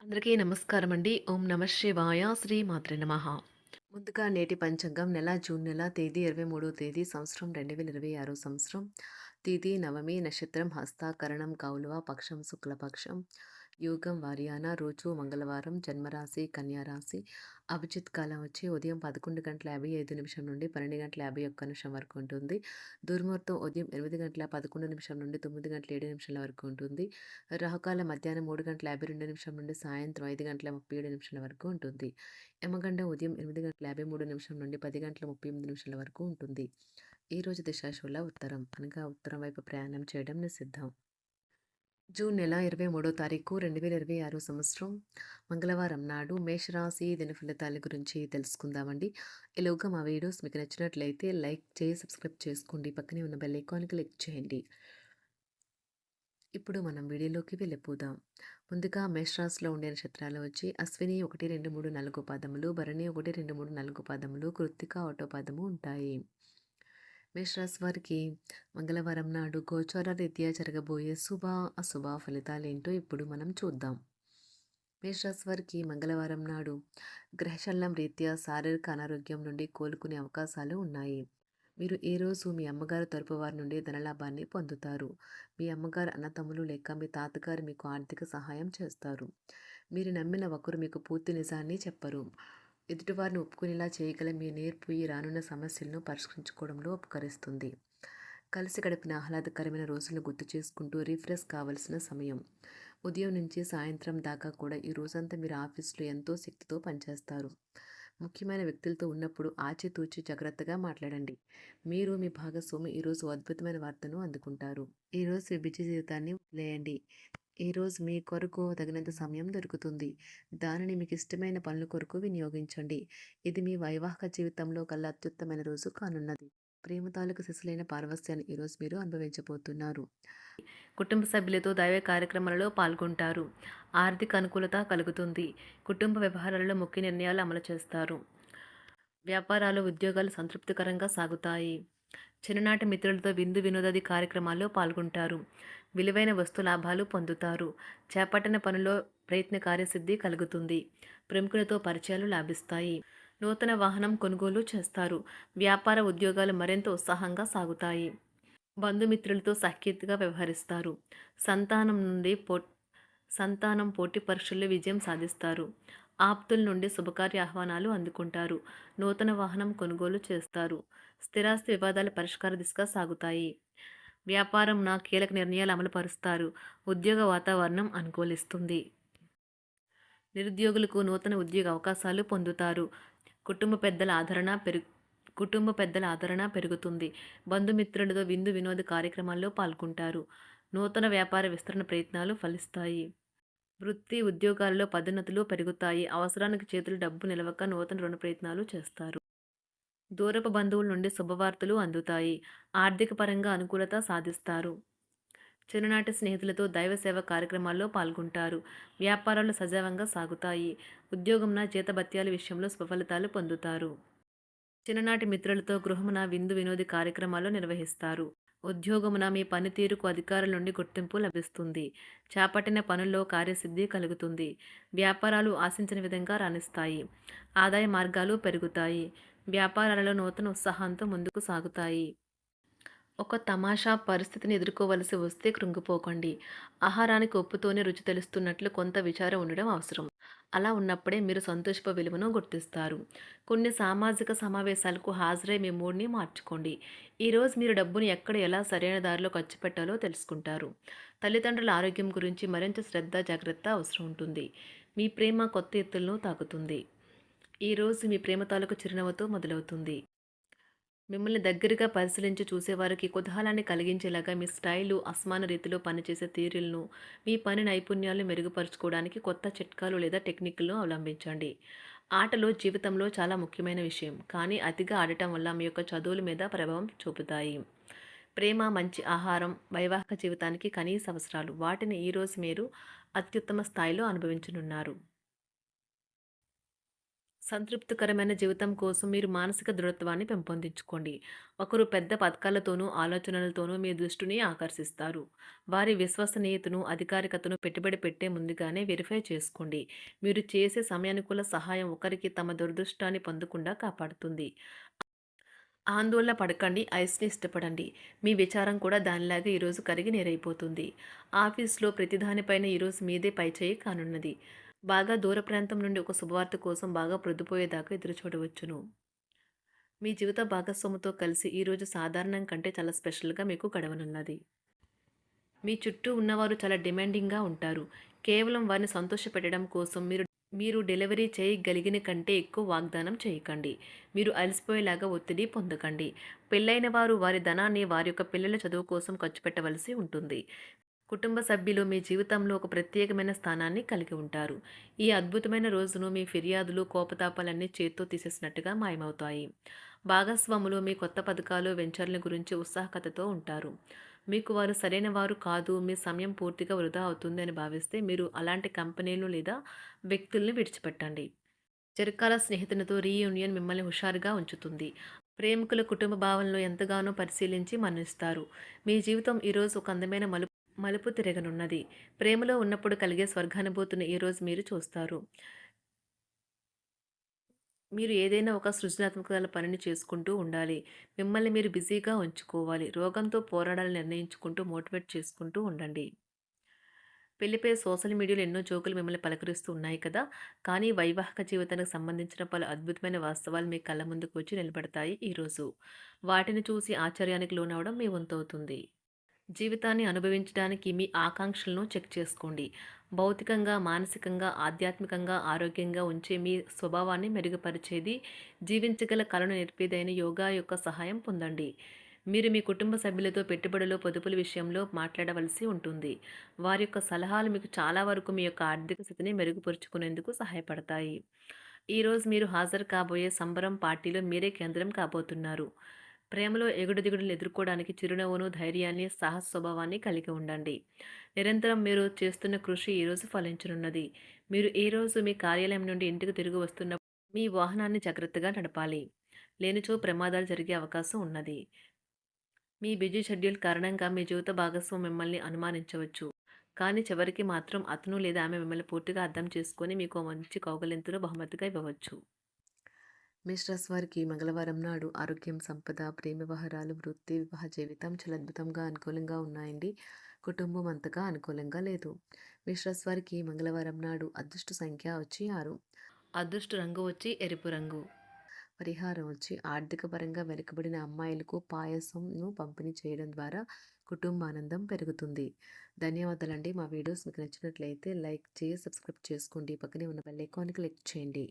అందరికీ నమస్కారం అండి. ఓం నమ శివాయ. శ్రీ మాత్రే నమః. ముందుగా నేటి పంచాంగం జూన్ నెల తేదీ 23వ తేదీ సంవత్సరం 2026 సంవత్సరం. తిథి నవమి, నక్షత్రం హస్త, కరణం కౌలవ, పక్షం శుక్లపక్షం, యోగం వార్యాన, రోజు మంగళవారం, జన్మరాశి కన్యా రాశి. అభిజిత్ కాలం వచ్చి ఉదయం 11:55 నుండి 12:51 వరకు ఉంటుంది. దుర్ముహూర్తం ఉదయం 8:11 నుండి 9:07 వరకు ఉంటుంది. రాహుకాలం మధ్యాహ్నం 3:52 నుండి సాయంత్రం 5:37 వరకు ఉంటుంది. యమగండం ఉదయం 8:53 నుండి 10:38 వరకు ఉంటుంది. ఈ రోజు దిశాశూల ఉత్తరం అనగా ఉత్తరం వైపు ప్రయాణం చేయడం నిషిద్ధం. జూన్ నెల 23వ తారీఖు 2026 సంవత్సరం మంగళవారం నాడు మేషరాశి దిన ఫలితాల గురించి తెలుసుకుందామండి. ఈలోగా మా వీడియోస్ మీకు నచ్చినట్లయితే లైక్ చేసి సబ్స్క్రైబ్ చేసుకోండి. పక్కనే ఉన్న బెల్ ఐకాన్ క్లిక్ చేయండి. ఇప్పుడు మనం వీడియోలోకి వెళ్ళిపోదాం. ముందుగా మేషరాశిలో ఉండే నక్షత్రాలు వచ్చి అశ్విని 1, 2, 3, 4 పాదములు, భరణి 1, 2, 3, 4 పాదములు, కృత్తిక 1వ పాదము ఉంటాయి. మేషరాశి వారికి మంగళవారం నాడు గోచార రీత్యా జరగబోయే శుభ అశుభ ఫలితాలేంటో ఇప్పుడు మనం చూద్దాం. మేషరాశి వారికి మంగళవారం నాడు గ్రహశల్లం రీత్యా శారీరక అనారోగ్యం నుండి కోలుకునే అవకాశాలు ఉన్నాయి. మీరు ఈ రోజు మీ అమ్మగారు తరపు వారి నుండి ధనలాభాన్ని పొందుతారు. మీ అమ్మగారు అన్నతమ్ములు లేక మీ తాతగారు మీకు ఆర్థిక సహాయం చేస్తారు. మీరు నమ్మిన ఒకరు మీకు పూర్తి నిజాన్ని చెప్పరు. ఎదుటివారిని ఒప్పుకునేలా చేయగల మీ నేర్పు ఈ రానున్న సమస్యలను పరిష్కరించుకోవడంలో ఉపకరిస్తుంది. కలిసి గడిపిన ఆహ్లాదకరమైన రోజులను గుర్తు చేసుకుంటూ రిఫ్రెష్ కావలసిన సమయం. ఉదయం నుంచి సాయంత్రం దాకా కూడా ఈ రోజంతా మీరు ఆఫీసులో ఎంతో శక్తితో పనిచేస్తారు. ముఖ్యమైన వ్యక్తులతో ఉన్నప్పుడు ఆచితూచి జాగ్రత్తగా మాట్లాడండి. మీరు మీ భాగస్వామి ఈరోజు అద్భుతమైన వార్తను అందుకుంటారు. ఈరోజు మీ బిజీ జీవితాన్ని వదిలేయండి. ఈరోజు మీ కొరకు తగినంత సమయం దొరుకుతుంది. దానిని మీకు ఇష్టమైన పనుల కొరకు వినియోగించండి. ఇది మీ వైవాహిక జీవితంలో కల్లా అత్యుత్తమైన రోజు కానున్నది. ప్రేమ తాలూకు శిశులైన పారవస్యాన్ని ఈరోజు మీరు అనుభవించబోతున్నారు. కుటుంబ సభ్యులతో దైవ కార్యక్రమాలలో పాల్గొంటారు. ఆర్థిక అనుకూలత కలుగుతుంది. కుటుంబ వ్యవహారాలలో ముఖ్య నిర్ణయాలు అమలు చేస్తారు. వ్యాపారాలు, ఉద్యోగాలు సంతృప్తికరంగా సాగుతాయి. చిన్ననాటి మిత్రులతో విందు వినోదాది కార్యక్రమాల్లో పాల్గొంటారు. విలువైన వస్తు లాభాలు పొందుతారు. చేపట్టిన పనిలో ప్రయత్న కార్యసిద్ధి కలుగుతుంది. ప్రముఖులతో పరిచయాలు లాభిస్తాయి. నూతన వాహనం కొనుగోలు చేస్తారు. వ్యాపార ఉద్యోగాలు మరింత ఉత్సాహంగా సాగుతాయి. బంధుమిత్రులతో సఖ్యతగా వ్యవహరిస్తారు. సంతానం నుండి సంతానం పోటీ పరీక్షల్లో విజయం సాధిస్తారు. ఆప్తుల నుండి శుభకార్య ఆహ్వానాలు అందుకుంటారు. నూతన వాహనం కొనుగోలు చేస్తారు. స్థిరాస్తి వివాదాల పరిష్కార దిశగా సాగుతాయి. వ్యాపారంన కీలక నిర్ణయాలు అమలుపరుస్తారు. ఉద్యోగ వాతావరణం అనుకూలిస్తుంది. నిరుద్యోగులకు నూతన ఉద్యోగ అవకాశాలు పొందుతారు. కుటుంబ పెద్దల ఆదరణ పెరుగుతుంది. బంధుమిత్రులతో విందు వినోద కార్యక్రమాల్లో పాల్గొంటారు. నూతన వ్యాపార విస్తరణ ప్రయత్నాలు ఫలిస్తాయి. వృత్తి ఉద్యోగాల్లో పదోన్నతులు పెరుగుతాయి. అవసరానికి చేతులు డబ్బు నిలవక నూతన రుణ ప్రయత్నాలు చేస్తారు. దూరపు బంధువుల నుండి శుభవార్తలు అందుతాయి. ఆర్థిక పరంగా అనుకూలత సాధిస్తారు. చిన్ననాటి స్నేహితులతో దైవ సేవ కార్యక్రమాల్లో పాల్గొంటారు. వ్యాపారాలు సజావంగా సాగుతాయి. ఉద్యోగంన జీతభత్యాల విషయంలో స్వఫలితాలు పొందుతారు. చిన్ననాటి మిత్రులతో గృహమున విందు వినోది కార్యక్రమాలు నిర్వహిస్తారు. ఉద్యోగమున మీ పనితీరుకు అధికారుల నుండి గుర్తింపు లభిస్తుంది. చేపట్టిన పనుల్లో కార్యసిద్ధి కలుగుతుంది. వ్యాపారాలు ఆశించిన విధంగా రాణిస్తాయి. ఆదాయ మార్గాలు పెరుగుతాయి. వ్యాపారాలలో నూతన ఉత్సాహంతో ముందుకు సాగుతాయి. ఒక తమాషా పరిస్థితిని ఎదుర్కోవలసి వస్తే కృంగిపోకండి. ఆహారానికి ఉప్పుతోనే రుచి తెలుస్తున్నట్లు కొంత విచారం ఉండడం అవసరం. అలా ఉన్నప్పుడే మీరు సంతోషపు విలువను గుర్తిస్తారు. కొన్ని సామాజిక సమావేశాలకు హాజరై మీ మూడ్ని మార్చుకోండి. ఈరోజు మీరు డబ్బుని ఎక్కడ ఎలా సరైన దారిలో ఖర్చు పెట్టాలో తెలుసుకుంటారు. తల్లిదండ్రుల ఆరోగ్యం గురించి మరింత శ్రద్ధ జాగ్రత్త అవసరం ఉంటుంది. మీ ప్రేమ కొత్త ఎత్తులను తాకుతుంది. ఈరోజు మీ ప్రేమ తాలూకు చిరునవ్వుతో మొదలవుతుంది. మిమ్మల్ని దగ్గరగా పరిశీలించి చూసేవారికి కుతూహలాన్ని కలిగించేలాగా మీ స్టైలు, అసమాన రీతిలో పనిచేసే తీరులను, మీ పని నైపుణ్యాలను మెరుగుపరుచుకోవడానికి కొత్త చిట్కాలు లేదా టెక్నిక్లను అవలంబించండి. ఆటలు జీవితంలో చాలా ముఖ్యమైన విషయం, కానీ అతిగా ఆడటం వల్ల మీ యొక్క చదువుల మీద ప్రభావం చూపుతాయి. ప్రేమ, మంచి ఆహారం, వైవాహిక జీవితానికి కనీస అవసరాలు. వాటిని ఈరోజు మీరు అత్యుత్తమ స్థాయిలో అనుభవించనున్నారు. సంతృప్తికరమైన జీవితం కోసం మీరు మానసిక దృఢత్వాన్ని పెంపొందించుకోండి. ఒకరు పెద్ద పథకాలతోనూ, ఆలోచనలతోనూ మీ దృష్టిని ఆకర్షిస్తారు. వారి విశ్వసనీయతను, అధికారికతను పెట్టుబడి పెట్టే ముందుగానే వెరిఫై చేసుకోండి. మీరు చేసే సమయానుకూల సహాయం ఒకరికి తమ దురదృష్టాన్ని పొందకుండా కాపాడుతుంది. ఆందోళన పడకండి. ఐస్‌ని ఇష్టపడండి. మీ విచారం కూడా దానిలాగే ఈరోజు కరిగి నీరైపోతుంది. ఆఫీస్‌లో ప్రతి దానిపైన ఈరోజు మీదే పైచేయి కానున్నది. బాగా దూర ప్రాంతం నుండి ఒక శుభవార్త కోసం బాగా ప్రొద్దుపోయేదాకా ఎదురుచూడవచ్చును. మీ జీవిత భాగస్వామితో కలిసి ఈరోజు సాధారణం కంటే చాలా స్పెషల్‌గా మీకు గడవనున్నది. మీ చుట్టూ ఉన్నవారు చాలా డిమాండింగ్‌గా ఉంటారు. కేవలం వారిని సంతోషపెట్టడం కోసం మీరు మీరు డెలివరీ చేయగలిగిన కంటే ఎక్కువ వాగ్దానం చేయకండి. మీరు అలసిపోయేలాగా ఒత్తిడి పొందకండి. పెళ్లైన వారు వారి ధనాన్ని వారి యొక్క పిల్లల చదువు కోసం ఖర్చు పెట్టవలసి ఉంటుంది. కుటుంబ సభ్యులు మీ జీవితంలో ఒక ప్రత్యేకమైన స్థానాన్ని కలిగి ఉంటారు. ఈ అద్భుతమైన రోజును మీ ఫిర్యాదులు, కోపతాపాలన్నీ చేత్తో తీసేసినట్టుగా మాయమవుతాయి. భాగస్వాములు మీ కొత్త పథకాలు, వెంచర్ల గురించి ఉత్సాహకతతో ఉంటారు. మీకు వారు సరైన వారు కాదు, మీ సమయం పూర్తిగా వృధా అవుతుంది అని భావిస్తే మీరు అలాంటి కంపెనీలు లేదా వ్యక్తుల్ని విడిచిపెట్టండి. చిరకాల స్నేహితునితో రీయూనియన్ మిమ్మల్ని హుషారుగా ఉంచుతుంది. ప్రేమికుల కుటుంబ భావనలు ఎంతగానో పరిశీలించి మన్నిస్తారు. మీ జీవితం ఈరోజు ఒక అందమైన మలుపు తిరగనున్నది. ప్రేమలో ఉన్నప్పుడు కలిగే స్వర్గానుభూతిని ఈరోజు మీరు చూస్తారు. మీరు ఏదైనా ఒక సృజనాత్మక పనిని చేసుకుంటూ ఉండాలి. మిమ్మల్ని మీరు బిజీగా ఉంచుకోవాలి. రోగంతో పోరాడాలని నిర్ణయించుకుంటూ మోటివేట్ చేసుకుంటూ ఉండండి. పెళ్లిపై సోషల్ మీడియాలో ఎన్నో జోకులు మిమ్మల్ని పలకరిస్తూ ఉన్నాయి కదా! కానీ వైవాహిక జీవితానికి సంబంధించిన పలు అద్భుతమైన వాస్తవాలు మీ కళ్ళ ముందుకు వచ్చి నిలబడతాయి ఈరోజు. వాటిని చూసి ఆశ్చర్యానికి లోనవ్వడం మీ వంతవుతుంది. జీవితాన్ని అనుభవించడానికి మీ ఆకాంక్షలను చెక్ చేసుకోండి. భౌతికంగా, మానసికంగా, ఆధ్యాత్మికంగా ఆరోగ్యంగా ఉంచే మీ స్వభావాన్ని మెరుగుపరిచేది, జీవించగల కళను నేర్పేదైన యోగా యొక్క సహాయం పొందండి. మీరు మీ కుటుంబ సభ్యులతో పెట్టుబడులు, పొదుపుల విషయంలో మాట్లాడవలసి ఉంటుంది. వారి యొక్క సలహాలు మీకు చాలా వరకు మీ యొక్క ఆర్థిక స్థితిని మెరుగుపరుచుకునేందుకు సహాయపడతాయి. ఈరోజు మీరు హాజరు కాబోయే సంబరం పార్టీలో మీరే కేంద్రం కాబోతున్నారు. ప్రేమలో ఎగుడుదిగుడులను ఎదుర్కోవడానికి చిరునవ్వును, ధైర్యాన్ని, సాహస స్వభావాన్ని కలిగి ఉండండి. నిరంతరం మీరు చేస్తున్న కృషి ఈరోజు ఫలించనున్నది. మీరు ఈరోజు మీ కార్యాలయం నుండి ఇంటికి తిరిగి వస్తున్నప్పుడు మీ వాహనాన్ని జాగ్రత్తగా నడపాలి. లేనిచో ప్రమాదాలు జరిగే అవకాశం ఉన్నది. మీ బిజీ షెడ్యూల్ కారణంగా మీ జీవిత భాగస్వామి మిమ్మల్ని అనుమానించవచ్చు. కానీ చివరికి మాత్రం అతను లేదా ఆమె మిమ్మల్ని పూర్తిగా అర్థం చేసుకొని మీకు ఓ మంచి కౌగిలింతను బహుమతిగా ఇవ్వవచ్చు. మేషరాశి వారికి మంగళవారం నాడు ఆరోగ్యం, సంపద, ప్రేమ వ్యవహారాలు, వృత్తి, వివాహ జీవితం చాలా అద్భుతంగా అనుకూలంగా ఉన్నాయండి. కుటుంబం అంతగా అనుకూలంగా లేదు. మేషరాశి వారికి మంగళవారం నాడు అదృష్ట సంఖ్య వచ్చి 6. అదృష్ట రంగు వచ్చి ఎరుపు రంగు. పరిహారం వచ్చి ఆర్థిక పరంగా వెనుకబడిన అమ్మాయిలకు పాయసంను పంపిణీ చేయడం ద్వారా కుటుంబ ఆనందం పెరుగుతుంది. ధన్యవాదాలండి. మా వీడియోస్ మీకు నచ్చినట్లయితే లైక్ చేసి సబ్స్క్రైబ్ చేసుకోండి. పక్కనే ఉన్న బెల్ ఐకాన్‌ని క్లిక్ చేయండి.